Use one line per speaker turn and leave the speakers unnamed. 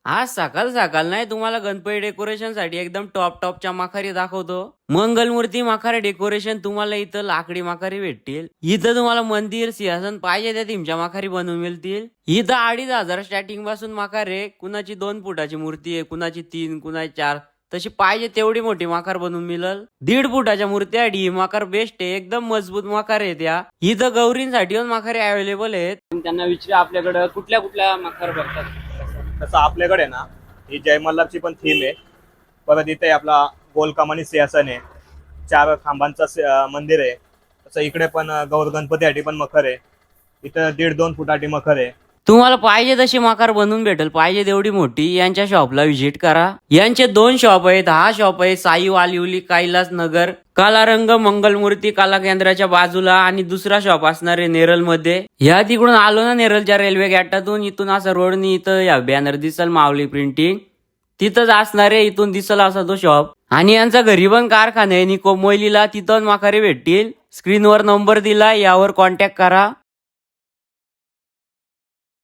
आज सकाळ सकाळ नाही तुम्हाला गणपती डेकोरेशन साठी एकदम टॉपच्या माखारी दाखवतो. मंगलमूर्ती माखारी डेकोरेशन तुम्हाला इथं लाकडी माखारी भेटतील. इथं तुम्हाला मंदिर सिंहासन पाहिजे त्या तुमच्या माखारी बनवून मिळतील. इथं 2,500 स्टार्टिंग पासून माखारे. कुणाची 2 फुटाची मूर्ती आहे, कुणाची 3, कुणाची 4. तशी पाहिजे तेवढी मोठी माकार बनवून मिळल. 1.5 फुटाच्या मूर्त्या ही माकार बेस्ट आहे, एकदम मजबूत माकार आहे त्या. इथं गौरींसाठी माखारे अवेलेबल आहेत. त्यांना विचारा आपल्याकडे कुठल्या कुठल्या माकार बघतात.
तसं आपल्याकडे ना ही जय मल्हारची पण थीम आहे. परत इथे आपला गोलकमानी सिंहासन आहे, 4 खांबांचं मंदिर आहे. तसं इकडे पण गौर गणपतीसाठी पण मखर आहे. इथं 1.5-2 फुटाची मखर आहे.
तुम्हाला पाहिजे तशी माकार बनवून भेटेल, पाहिजे तेवढी मोठी. यांच्या शॉपला व्हिजिट करा. यांचे 2 शॉप आहेत. हा शॉप आहे साई वालिवली कैलास नगर कालारंग मंगलमूर्ती कला केंद्राच्या बाजूला, आणि दुसरा शॉप असणार आहे नेरळ मध्ये. ह्या तिकडून आलो ना नेरळच्या रेल्वे गेटातून, इथून असं रोडनी इथं या बॅनर दिसल माऊली प्रिंटिंग, तिथंच असणार आहे. इथून दिसल असा तो शॉप. आणि यांचा घरी पण कारखाना आहे निको मोयलीला, तिथं माखारी भेटतील. स्क्रीनवर नंबर दिला, यावर कॉन्टॅक्ट करा.